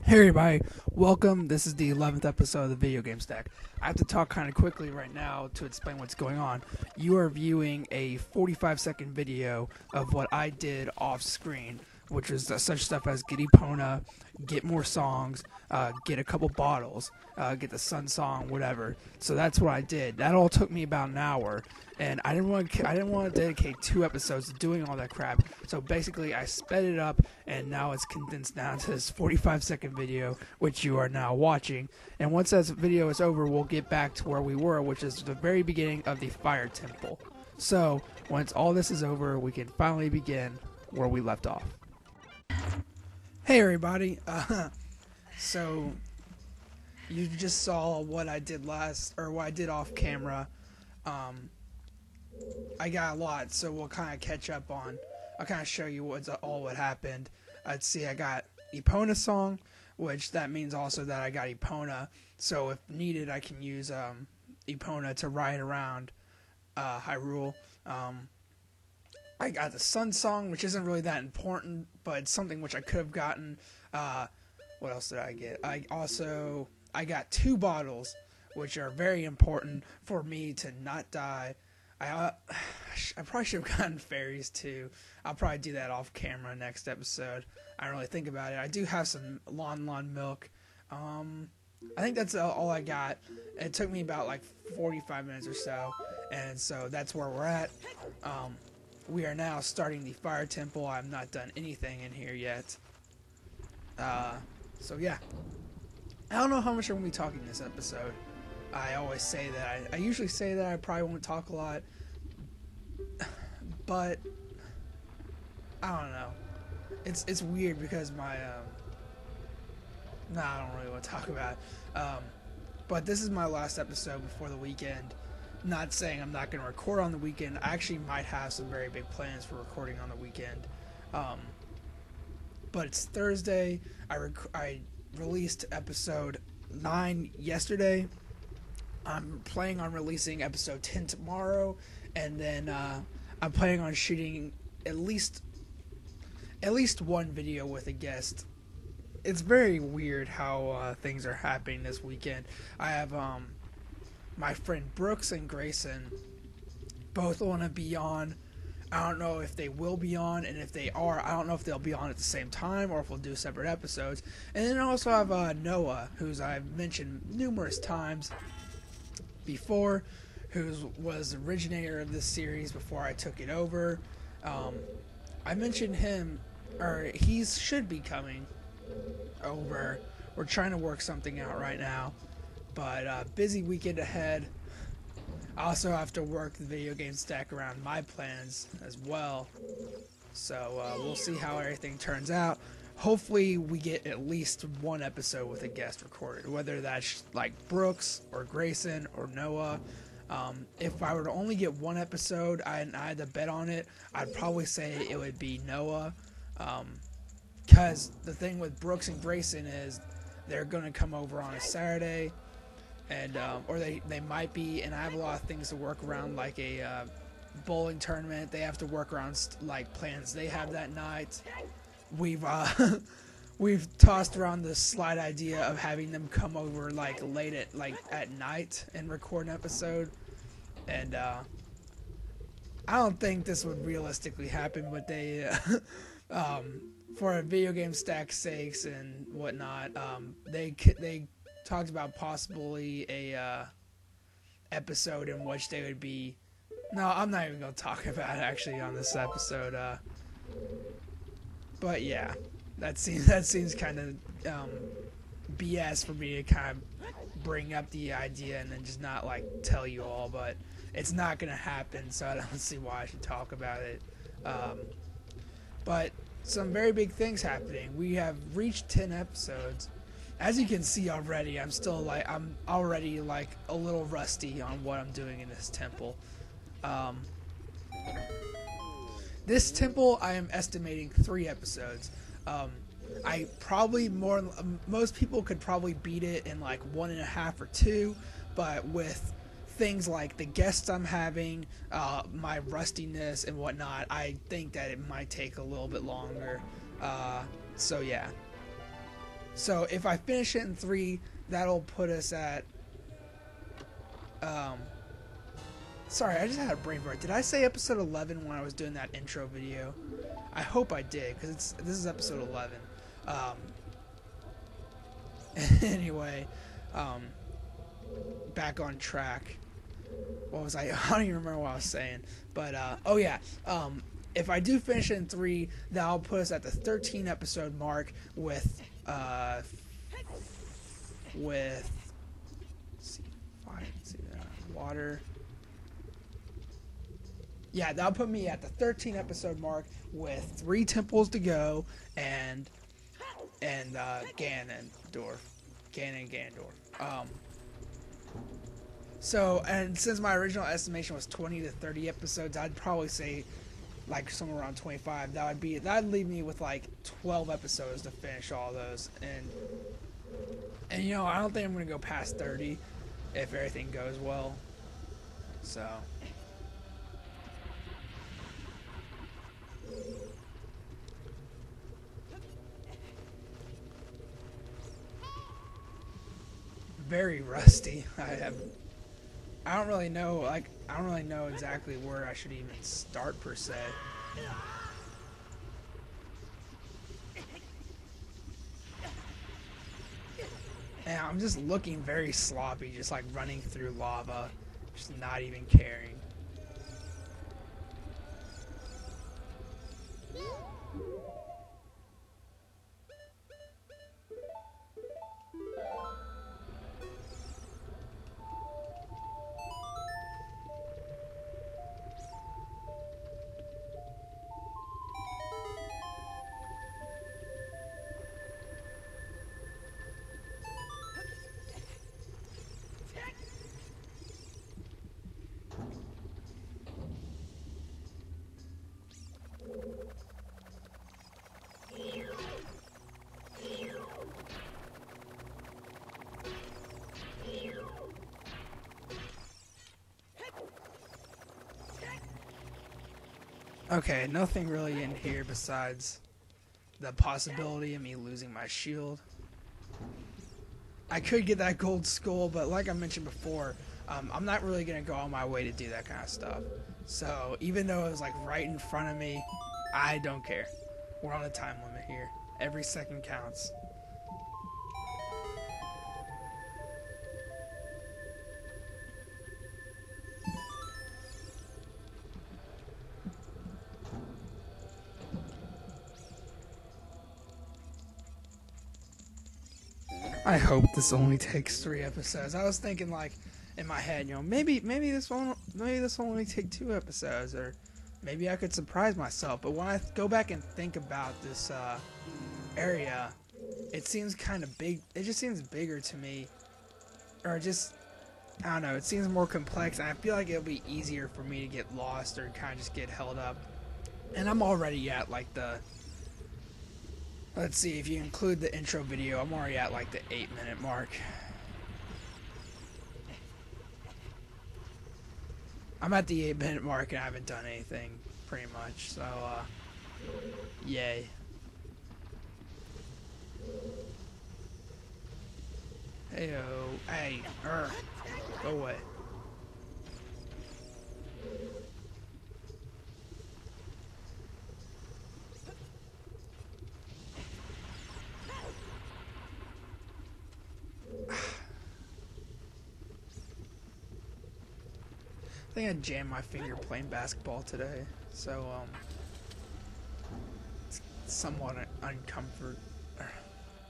Hey everybody, welcome. This is the 11th episode of the Video Game Stack. I have to talk kind of quickly right now to explain what's going on. You are viewing a 45-second video of what I did off screen, which is such stuff as get Epona, get more songs, get a couple bottles, get the Sun song, whatever. So that's what I did. That all took me about an hour, and I didn't want to dedicate 2 episodes to doing all that crap. So basically, I sped it up, and now it's condensed down to this 45-second video, which you are now watching. And once that video is over, we'll get back to where we were, which is the very beginning of the Fire Temple. So once all this is over, we can finally begin where we left off. Hey everybody, so you just saw what I did what I did off camera. I got a lot, so we'll kind of catch up on. I'll kind of show you what happened. I'd see I got Epona song, which that means also that I got Epona. So if needed, I can use Epona to ride around Hyrule. I got the Sun song, which isn't really that important, but it's something which I could have gotten. What else did I get? I got 2 bottles, which are very important for me to not die. I probably should have gotten fairies too. I'll probably do that off camera next episode. I don't really think about it. I do have some Lon milk. I think that's all I got. It took me about like 45 minutes or so, and so that's where we're at. We are now starting the Fire Temple. I've not done anything in here yet. So yeah. I don't know how much I'm going to be talking this episode. I always say that. I usually say that I probably won't talk a lot. But I don't know. It's weird because my I don't really want to talk about it. But this is my last episode before the weekend. Not saying I'm not going to record on the weekend. I actually might have some very big plans for recording on the weekend. But it's Thursday. I released episode 9 yesterday. I'm planning on releasing episode 10 tomorrow, and then I'm planning on shooting at least one video with a guest. It's very weird how things are happening this weekend. I have my friend Brooks and Grayson both want to be on. I don't know if they will be on, and if they are, I don't know if they'll be on at the same time or if we'll do separate episodes. And then I also have Noah, who's I've mentioned numerous times before, who was the originator of this series before I took it over. I mentioned him, or he should be coming over. We're trying to work something out right now, but busy weekend ahead. I also have to work the video game stack around my plans as well. So we'll see how everything turns out. Hopefully we get at least one episode with a guest recorded, whether that's like Brooks or Grayson or Noah. If I were to only get one episode and I had to bet on it, I'd probably say it would be Noah. Because the thing with Brooks and Grayson is they're going to come over on a Saturday. And or they might be, and I have a lot of things to work around, like a bowling tournament. They have to work around like plans they have that night. We've tossed around the slight idea of having them come over like late at night and record an episode. And I don't think this would realistically happen, but they for a video game stack sakes and whatnot, they talked about possibly a episode in which they would be. No, I'm not even gonna talk about it actually on this episode. But yeah, that seems kind of BS for me to kind of bring up the idea and then just not like tell you all. But it's not gonna happen, so I don't see why I should talk about it. But some very big things happening. We have reached 10 episodes. As you can see already, I'm already like a little rusty on what I'm doing in this temple. This temple, I am estimating 3 episodes. Most people could probably beat it in like 1.5 or 2, but with things like the guests I'm having, my rustiness and whatnot, I think that it might take a little bit longer. So yeah. So if I finish it in 3, that'll put us at. Sorry, I just had a brain fart. Did I say episode 11 when I was doing that intro video? I hope I did, because this is episode 11. Anyway, back on track. What was I don't even remember what I was saying. But, oh yeah. If I do finish it in 3, that'll put us at the 13 episode mark with, let's see, water. Yeah, that'll put me at the 13 episode mark with 3 temples to go and Ganondorf. So, and since my original estimation was 20 to 30 episodes, I'd probably say like somewhere around 25. That'd leave me with like 12 episodes to finish all those. And you know, I don't think I'm gonna go past 30 if everything goes well. So. Very rusty. I don't really know exactly where I should even start per se. And I'm just looking very sloppy, just like running through lava, just not even caring. Okay, nothing really in here besides the possibility of me losing my shield. I could get that gold skull, but like I mentioned before, I'm not really going to go on my way to do that kind of stuff. So even though it was like right in front of me, I don't care. We're on a time limit here. Every second counts. I hope this only takes 3 episodes. I was thinking like in my head, you know, maybe this will only take 2 episodes, or maybe I could surprise myself. But when I go back and think about this area, it seems kind of big. It just seems bigger to me, or just I don't know. It seems more complex, and I feel like it'll be easier for me to get lost or kind of just get held up. And I'm already at like the. Let's see, if you include the intro video, I'm already at like the 8-minute mark. I'm at the 8-minute mark and I haven't done anything, pretty much, so, yay. Heyo, hey, go away. I think I jammed my finger playing basketball today, so it's somewhat uncomfortable.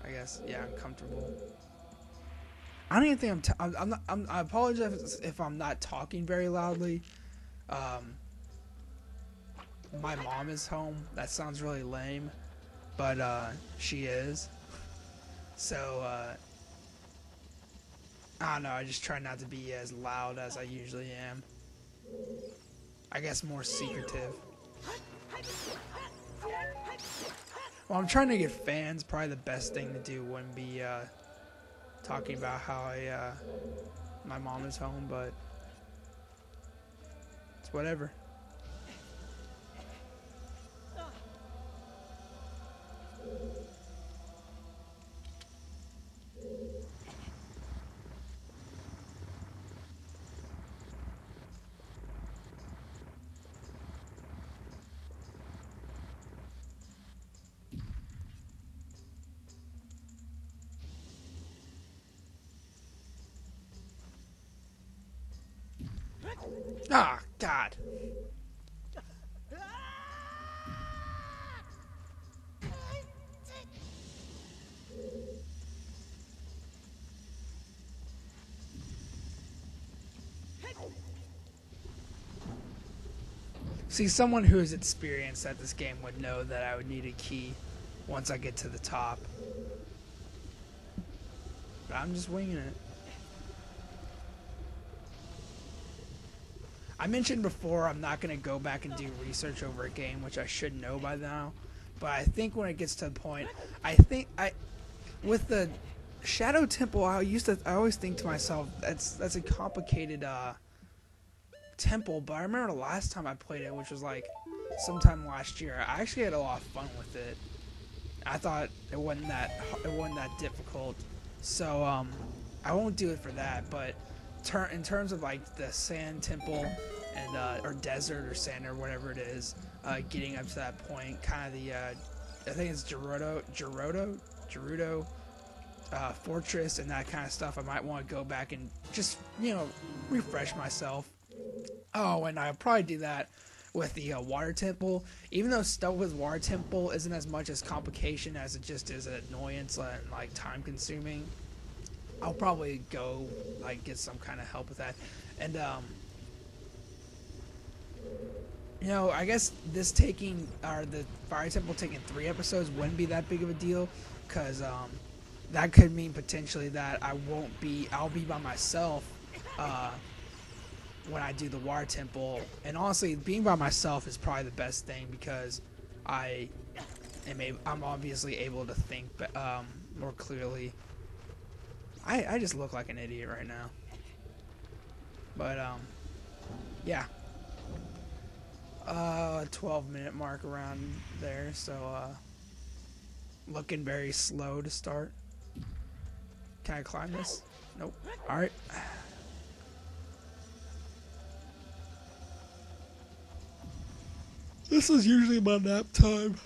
I guess, yeah, uncomfortable. I don't even think I apologize if I'm not talking very loudly. My mom is home. That sounds really lame, but she is. So I don't know. I just try not to be as loud as I usually am. I guess more secretive. Well, I'm trying to get fans. Probably the best thing to do wouldn't be talking about how my mom is home, but it's whatever. Ah, God. See, someone who is experienced at this game would know that I would need a key once I get to the top. But I'm just winging it. I mentioned before I'm not going to go back and do research over a game, which I should know by now. But I think when it gets to the point, with the Shadow Temple, I always think to myself, that's a complicated temple. But I remember the last time I played it, which was like sometime last year, I actually had a lot of fun with it. I thought it wasn't that difficult. So I won't do it for that, but in terms of like the sand temple and or desert or sand or whatever it is, getting up to that point, kind of the I think it's Gerudo fortress and that kind of stuff. I might want to go back and just refresh myself. Oh, and I'll probably do that with the water temple, even though stuff with water temple isn't as much as complication as it just is an annoyance and like time consuming. I'll probably go like get some kind of help with that. And I guess the fire temple taking 3 episodes wouldn't be that big of a deal, because that could mean potentially that I'll be by myself when I do the water temple. And honestly, being by myself is probably the best thing, because I'm obviously able to think more clearly. I just look like an idiot right now. But yeah. 12-minute mark around there, so looking very slow to start. Can I climb this? Nope. Alright. This is usually my nap time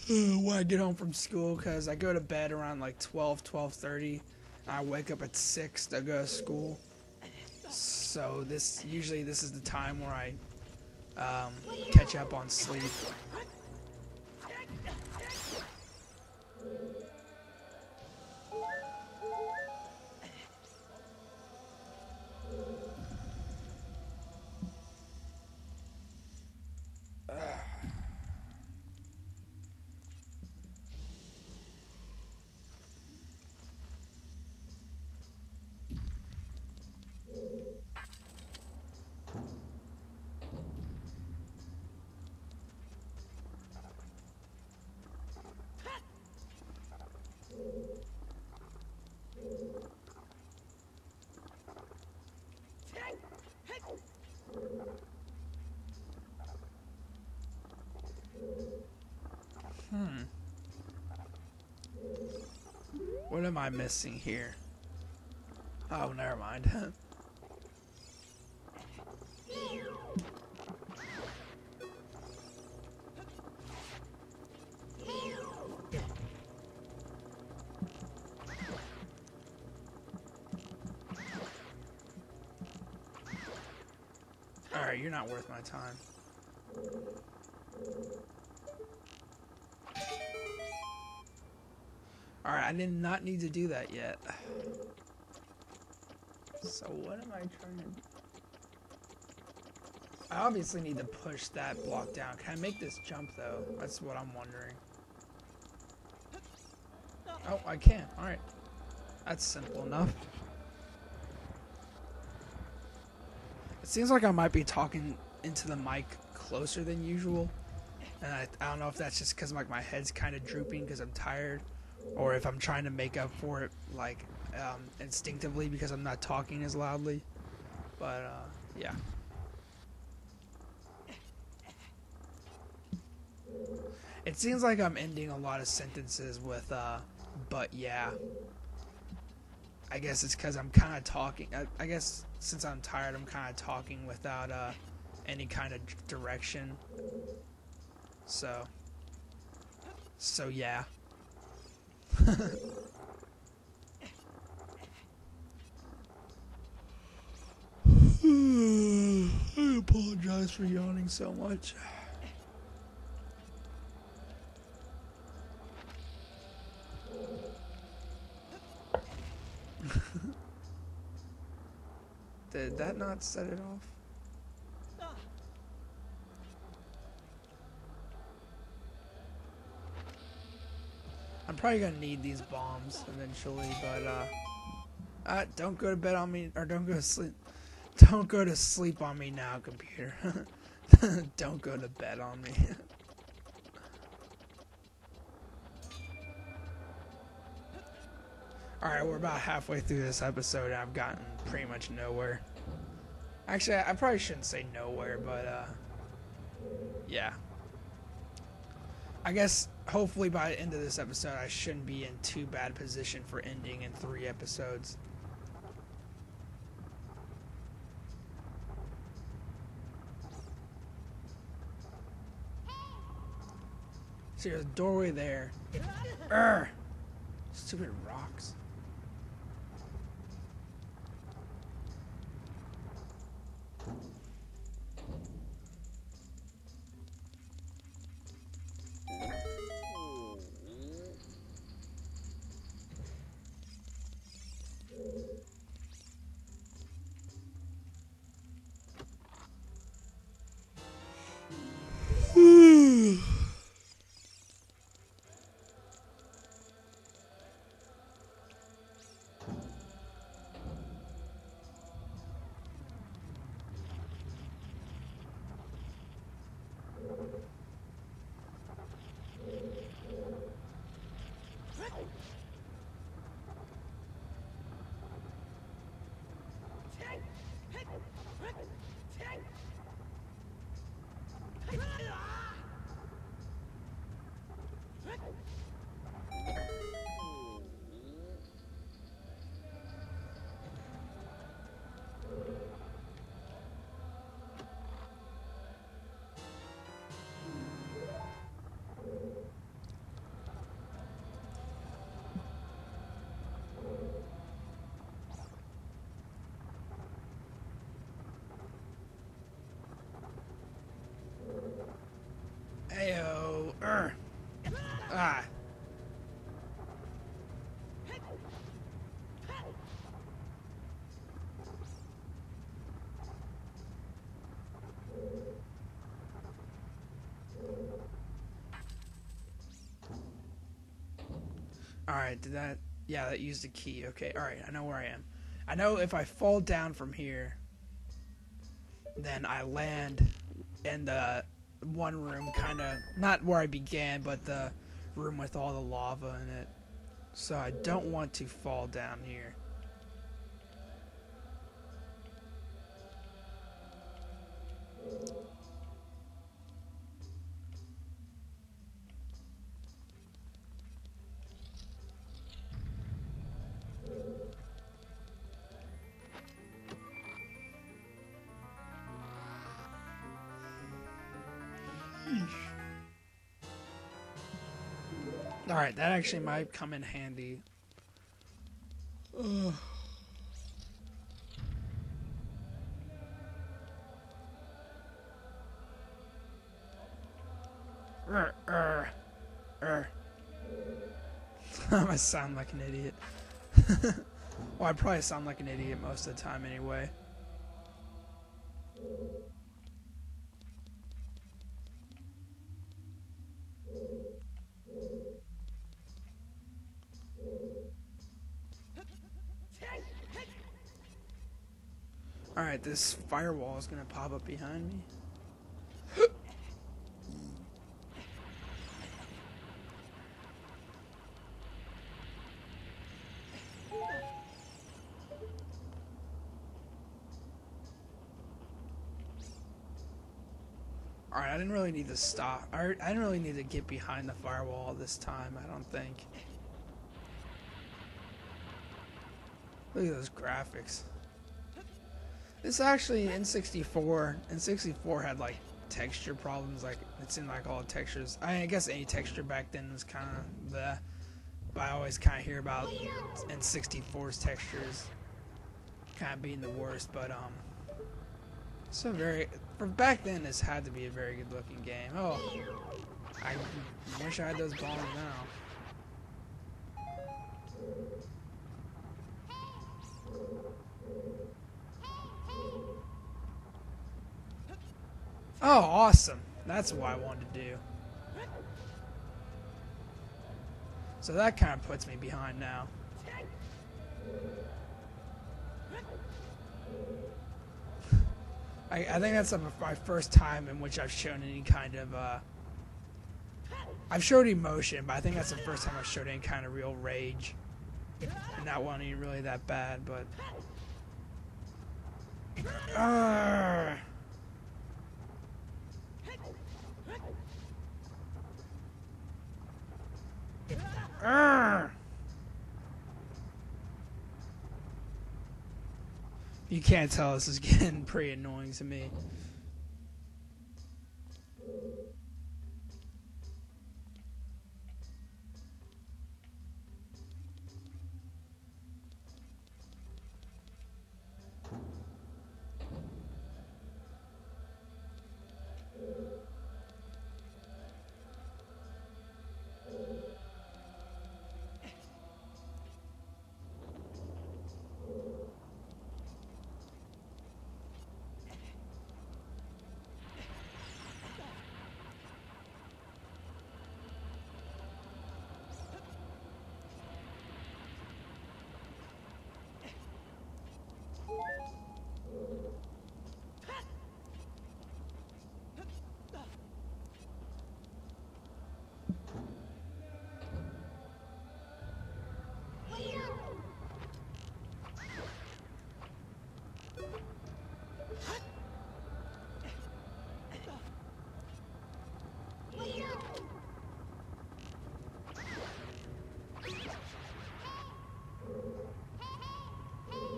when I get home from school, because I go to bed around like 12:30. I wake up at 6 to go to school. So this is the time where I catch up on sleep. What am I missing here? Oh, never mind. Alright, you're not worth my time. Alright, I did not need to do that yet. So what am I trying to do? I obviously need to push that block down. Can I make this jump though? That's what I'm wondering. Oh, I can. Alright. That's simple enough. It seems like I might be talking into the mic closer than usual. And I don't know if that's just because like my head's kind of drooping because I'm tired, or if I'm trying to make up for it like instinctively because I'm not talking as loudly. But yeah. It seems like I'm ending a lot of sentences with but yeah. I guess it's because I'm kind of talking. I guess since I'm tired, I'm kind of talking without any kind of direction. So yeah. I'm gonna apologize for yawning so much. Did that not set it off? I'm probably gonna need these bombs eventually, but don't go to bed on me, or don't go to sleep. Don't go to sleep on me now, computer. Don't go to bed on me. Alright, we're about halfway through this episode and I've gotten pretty much nowhere. Actually, I probably shouldn't say nowhere, but yeah. I guess hopefully by the end of this episode I shouldn't be in too bad position for ending in 3 episodes. See, there's a doorway there. Urgh! Stupid rocks. Ayo. Ah. Alright, did that... Yeah, that used a key. Okay, alright, I know where I am. I know if I fall down from here, then I land in the one room, kind of... Not where I began, but the room with all the lava in it. So I don't want to fall down here. Alright, that actually might come in handy. Ugh. I sound like an idiot. Well, I probably sound like an idiot most of the time anyway. Alright, this firewall is gonna pop up behind me. Alright, I didn't really need to stop. I didn't really need to get behind the firewall this time, I don't think. Look at those graphics. This actually, N64 had like texture problems, like it seemed like all the textures. I guess any texture back then was kind of the, but I always kind of hear about N64's textures kind of being the worst. But so very, For back then, this had to be a very good looking game. Oh, I wish I had those bombs now. Oh, awesome. That's what I wanted to do. So that kind of puts me behind now. I think that's my first time in which I've shown any kind of, I've showed emotion, but I think that's the first time I've showed any kind of real rage. And that wasn't even really that bad, but... You can't tell, this is getting pretty annoying to me.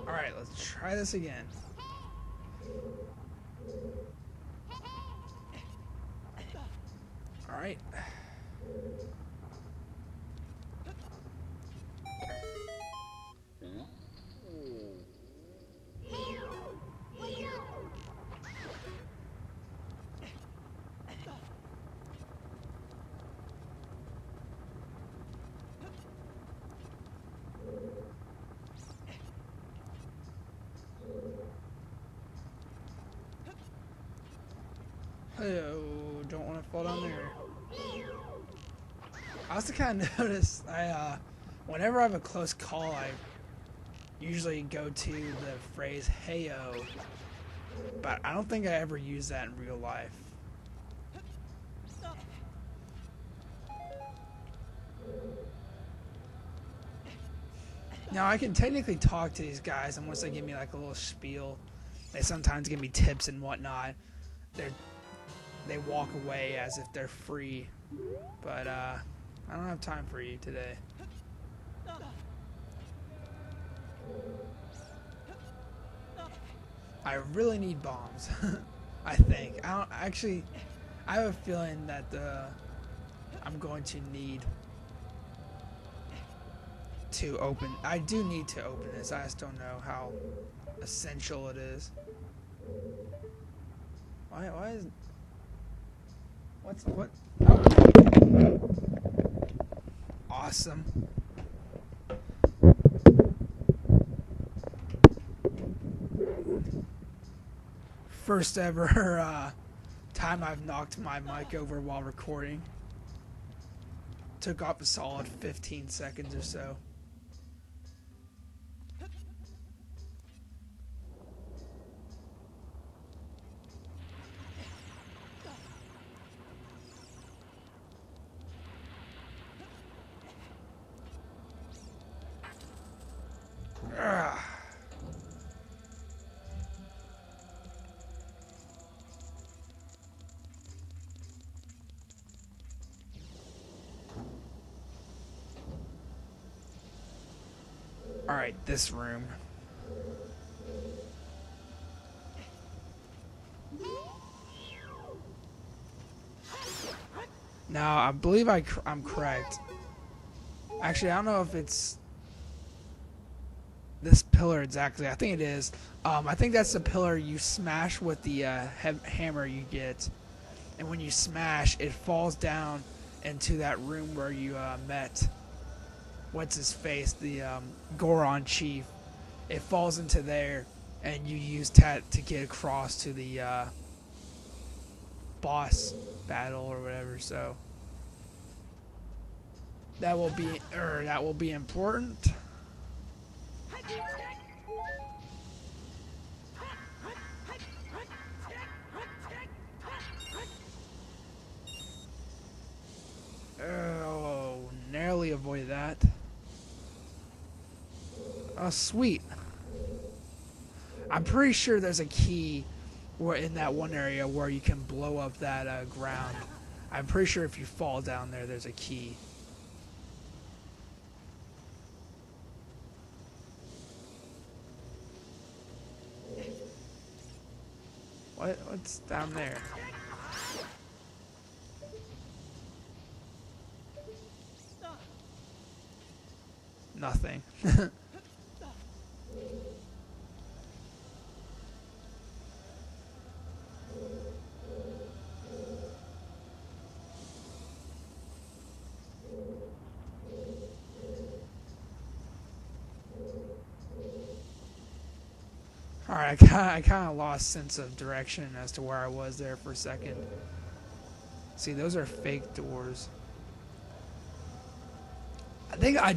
Alright, let's try this again. Alright. Oh, don't want to fall down there. I also kind of noticed, whenever I have a close call, I usually go to the phrase "heyo," but I don't think I ever use that in real life. Now, I can technically talk to these guys, and once they give me like a little spiel, they sometimes give me tips and whatnot. They walk away as if they're free, but I don't have time for you today. I really need bombs. I think. I have a feeling that I'm going to need to open. I do need to open this. I just don't know how essential it is. Why is... What? Oh. Awesome. First ever time I've knocked my mic over while recording. Took off a solid 15 seconds or so. Alright, this room. Now, I believe I'm correct. Actually, I don't know if it's... this pillar exactly. I think it is. I think that's the pillar you smash with the hammer you get, and when you smash, it falls down into that room where you met what's his face, the Goron chief. It falls into there, and you use that to get across to the boss battle or whatever. So that will be important. Oh, narrowly avoided that. Oh, sweet. I'm pretty sure there's a key where in that one area where you can blow up that ground. I'm pretty sure if you fall down there, there's a key. What's down there? Nothing. Alright, I kind of lost sense of direction as to where I was there for a second. See, those are fake doors. I think I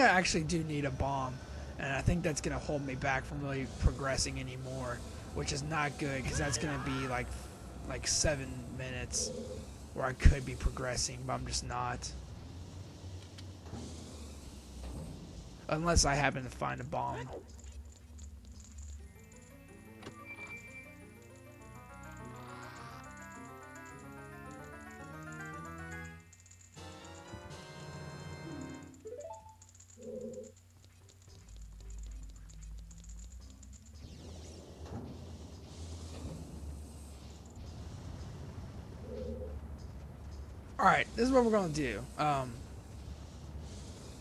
actually do need a bomb, and I think that's gonna hold me back from really progressing anymore, which is not good because that's gonna be like 7 minutes where I could be progressing, but I'm just not. Unless I happen to find a bomb. Alright, this is what we're gonna do.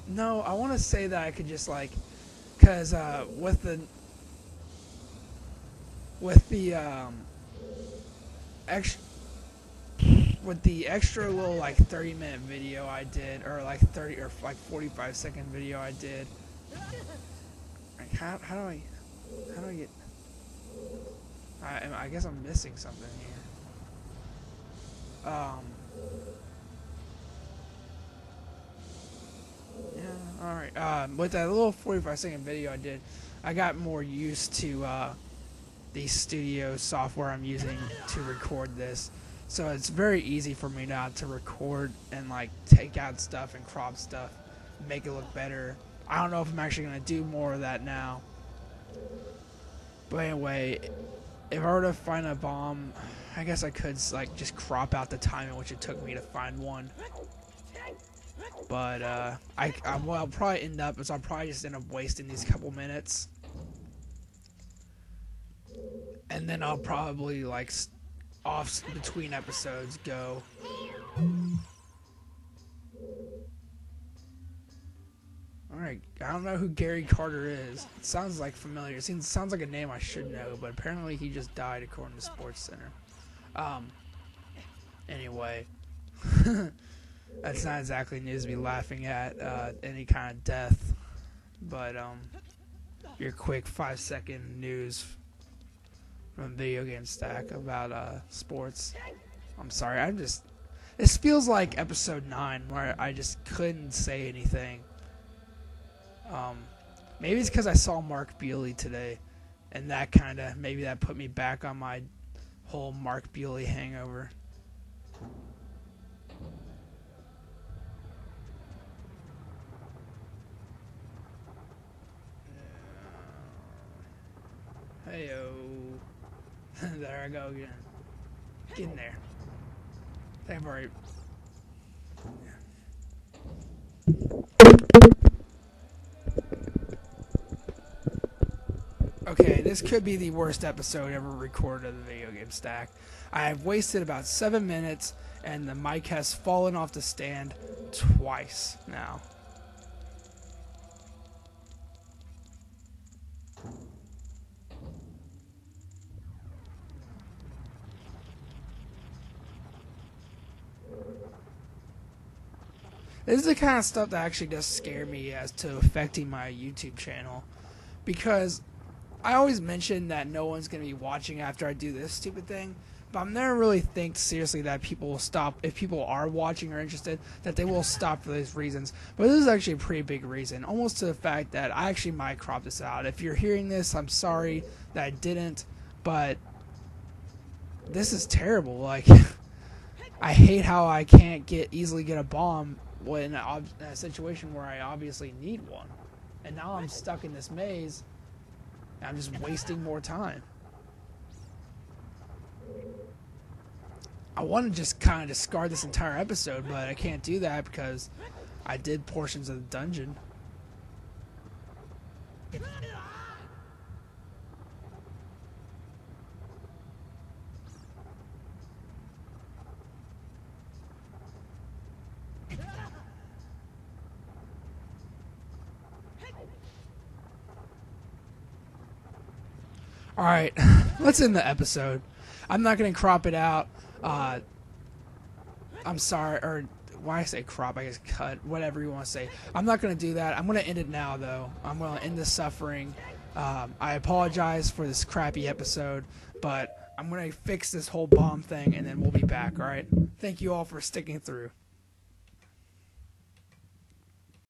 No, I want to say that I could just like, cause with the extra little like 30-minute video I did, or like 30 or like 45-second video I did. Like how do I get? I guess I'm missing something here. Yeah, alright. With that little 45-second video I did, I got more used to the studio software I'm using to record this. So it's very easy for me now to record and like take out stuff and crop stuff, make it look better. I don't know if I'm actually going to do more of that now. But anyway, if I were to find a bomb, I guess I could like just crop out the time in which it took me to find one. But what I'll probably end up is I'll probably just end up wasting these couple minutes, and then I'll probably like off between episodes go. Alright, I don't know who Gary Carter is. It sounds like familiar. It sounds like a name I should know, but apparently he just died according to Sports Center. Anyway. That's not exactly news to be laughing at any kind of death, but your quick 5-second news from TheVideoGameStack about sports. I'm sorry, this feels like episode 9 where I just couldn't say anything. Maybe it's because I saw Mark Bewley today, and maybe that put me back on my whole Mark Bewley hangover. Heyo. There I go again. Get in there. I've already. Okay, this could be the worst episode ever recorded of the Video Game Stack. I have wasted about 7 minutes, and the mic has fallen off the stand twice now. This is the kind of stuff that actually does scare me as to affecting my YouTube channel, because I always mention that no one's going to be watching after I do this stupid thing, but I've never really think seriously that people will stop. If people are watching or interested, that they will stop for those reasons. But this is actually a pretty big reason, almost to the fact that I actually might crop this out. If you're hearing this, I'm sorry that I didn't, but this is terrible. Like, I hate how I can't easily get a bomb in a situation where I obviously need one. And now I'm stuck in this maze, and I'm just wasting more time. I want to just kind of discard this entire episode, but I can't do that because I did portions of the dungeon. Alright, let's end the episode. I'm not going to crop it out. I'm sorry, or why I say crop, I guess cut, whatever you want to say. I'm not going to do that. I'm going to end it now, though. I'm going to end this suffering. I apologize for this crappy episode, but I'm going to fix this whole bomb thing, and then we'll be back, alright? Thank you all for sticking through.